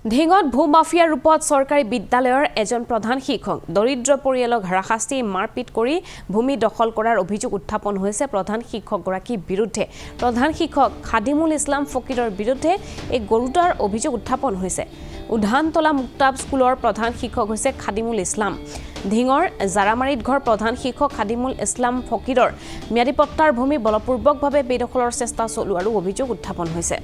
ঢিঙত ভূমাফিয়া ৰূপত চৰকাৰী বিদ্যালয়ৰ এজন প্ৰধান শিক্ষক দৰিদ্ৰ পৰিয়ালক হাৰাশাস্তি মাৰপিট কৰি ভূমি দখল কৰাৰ অভিযোগ উত্থাপন হৈছে প্ৰধান শিক্ষকগৰাকীৰ বিৰুদ্ধে। প্ৰধান শিক্ষক খাদিমুল ইছলাম ফকিৰৰ বিৰুদ্ধে এক গুৰুতৰ অভিযোগ উত্থাপন হৈছে। উধানতলা মুক্তাব স্কুলৰ প্ৰধান শিক্ষক হৈছে খাদিমুল ইছলাম। ঢিঙৰ জাৰামাৰীত ঘৰ প্ৰধান শিক্ষক খাদিমুল ইছলাম ফকিৰৰ ম্যাদী পট্টাৰ ভূমি বলপূৰ্বকভাৱে বেদখলৰ চেষ্টা চলোৱাৰো অভিযোগ উত্থাপন হৈছে।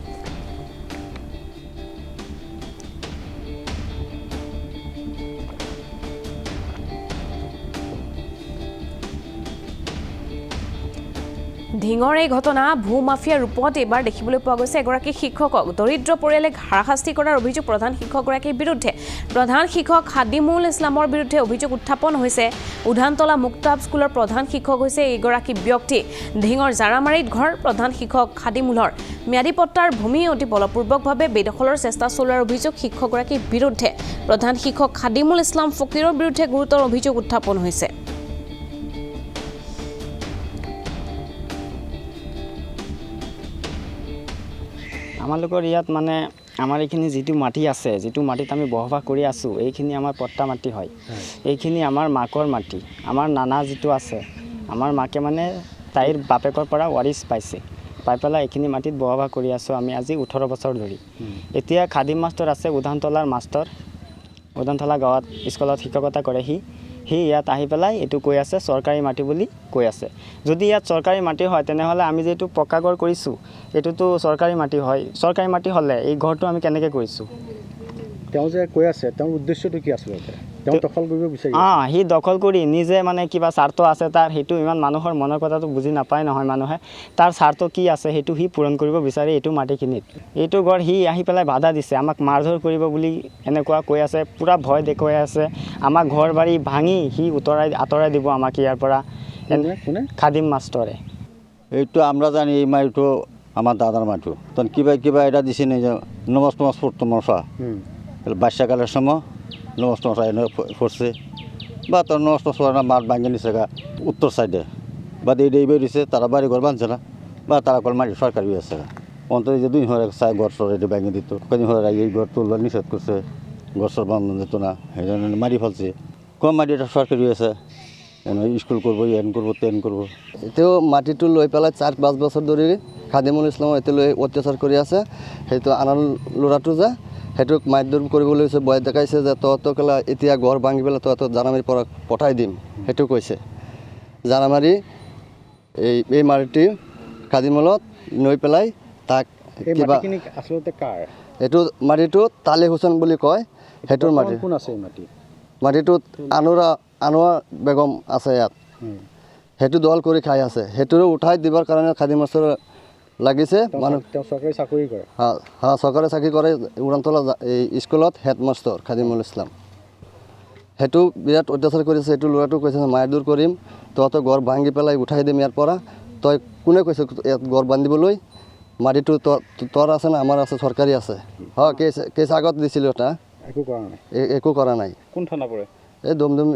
ঢিঙৰ এই ঘটনা ভূমাফিয়া ৰূপত এবাৰ দেখিবলৈ পোৱা গৈছে। এগৰাকী শিক্ষকক দৰিদ্ৰ পৰিয়ালে হাৰাশাস্তি কৰাৰ অভিযোগ প্ৰধান শিক্ষকগৰাকীৰ বিৰুদ্ধে। প্ৰধান শিক্ষক খাদিমুল ইছলামৰ বিৰুদ্ধে অভিযোগ উত্থাপন হৈছে। উধানতলা মুক্তাব স্কুলৰ প্ৰধান শিক্ষক হৈছে এইগৰাকী ব্যক্তি। ঢিঙৰ জাৰামাৰীত ঘৰ প্ৰধান শিক্ষক খাদিমুলৰ ম্যাদী পট্টাৰ ভূমি অতি বলপূৰ্বকভাৱে বেদখলৰ চেষ্টা চলোৱাৰ অভিযোগ শিক্ষকগৰাকীৰ বিৰুদ্ধে। প্ৰধান শিক্ষক খাদিমুল ইছলাম ফকিৰৰ বিৰুদ্ধে গুৰুতৰ অভিযোগ উত্থাপন হৈছে। আমালোকৰ ইয়াত মানে আমাৰ এইখিনি যিটো মাটি আছে, যিটো মাটিত আমি বসবাস কৰি আছোঁ, এইখিনি আমাৰ পট্টা মাটি হয়। এইখিনি আমাৰ মাকৰ মাটি। আমাৰ নানা যিটো আছে, আমাৰ মাকে মানে তাইৰ বাপেকৰ পৰা ৱাৰিছ পাইছে, পাই পেলাই এইখিনি মাটিত বসবাস কৰি আছোঁ আমি আজি 18 বছৰ ধৰি। এতিয়া খাদিম মাষ্টৰ আছে, উধানতলাৰ মাষ্টৰ, উধানতলা গাঁৱত স্কুলত শিক্ষকতা কৰে। সি ইয়াত আহি পেলাই এইটো কৈ আছে চৰকাৰী মাটি বুলি কৈ আছে। যদি ইয়াত চৰকাৰী মাটি হয় তেনেহ'লে আমি যিটো পক্কা ঘৰ কৰিছোঁ এইটোতো চৰকাৰী মাটি হয়। চৰকাৰী মাটি হ'লে এই ঘৰটো আমি কেনেকৈ কৰিছোঁ? তেওঁ যে কৈ আছে তেওঁৰ উদ্দেশ্যটো কি আচলতে? তেওঁ দখল কৰিব বিচাৰি সি দখল কৰি নিজে মানে কিবা স্বাৰ্থ আছে তাৰ, সেইটো ইমান মানুহৰ মনৰ কথাটো বুজি নাপায় নহয় মানুহে। তাৰ স্বাৰ্থ কি আছে সেইটো সি পূৰণ কৰিব বিচাৰে এইটো মাটিখিনিত। এইটো ঘৰ সি আহি পেলাই বাধা দিছে, আমাক মাৰধৰ কৰিব বুলি এনেকুৱা কৈ আছে, পূৰা ভয় দেখুৱাই আছে। আমাক ঘৰ বাৰী ভাঙি সি আঁতৰাই দিব আমাক ইয়াৰ পৰা। খাদিম মাষ্টৰে এইটো আমরা জানি এই মাটিটো আমার দাদার মাটি। তখন কিবা এটা দিছে না যে নমস্ত মশা বাচ্চাকালের সময় নমস্ত মশা এনে পড়ছে বা তোর নমস্ত মশা মাঠ ভাঙে নিছে উত্তর সাইডে বা এইবার দিছে তারা বাড়ি ঘর বাঁধছে না বা তারা কল মাটি সরকারি আছে অন্তত যে 2 ঘর চাই ঘর সর এটা ভেঙে দিত। কদিন হলে এই ঘর তুলবার নিষেধ করছে, ঘর সর বাঁধানো যেত না, এই জন্য মাটি ফেলছে। কম মাটি এটা সরকারি আছে, স্কুল করবো, এন করবো, তেন করবো। এতিয়াও মাটিটো লৈ পেলাই 4-5 বছৰ ধৰি খাদিমুল ইছলাম এতিয়ালৈ অত্যাচাৰ কৰি আছে। সেইটো আনৰ ল'ৰাটো যে সেইটোক মাৰধৰ কৰিবলৈ হৈছে, ভয় দেখাইছে যে তহঁতকলা এতিয়া ঘৰ ভাঙি পেলাই তহঁতক জাৰামাৰীৰ পৰা পঠাই দিম, সেইটো কৈছে। জাৰামাৰী এই মাটিটি খাদিমুলত লৈ পেলাই তাক কিবা আচলতে কাৰ এইটো মাটিটো তালে হুছেইন বুলি কয়। সেইটোৰ মাটি কোন আছে এই মাটি? মাটিটোত আনোৱাৰ বেগম আছে ইয়াত। সেইটো দল কৰি খাই আছে, সেইটোৰো উঠাই দিবৰ কাৰণে খাদিম মাষ্টৰ লাগিছে। মানুহ চৰকাৰী চাকৰি কৰে। চৰকাৰী চাকৰি কৰে উড়ানতলা এই স্কুলত হেডমাষ্টৰ খাদিমুল ইছলাম। সেইটো বিৰাট অত্যাচাৰ কৰিছে। সেইটো ল'ৰাটো কৈছে মাৰধৰ কৰিম, তহঁতৰ ঘৰ ভাঙি পেলাই উঠাই দিম ইয়াৰ পৰা। তই কোনে কৈছে ইয়াত ঘৰ বান্ধিবলৈ? মাটিটো তোৰ আছে না আমাৰ আছে, চৰকাৰী আছে। কেছ আগত দিছিলোঁ এটা, একো কৰা নাই। একো কৰা নাই। কোন থানা পৰে? এই দমদম।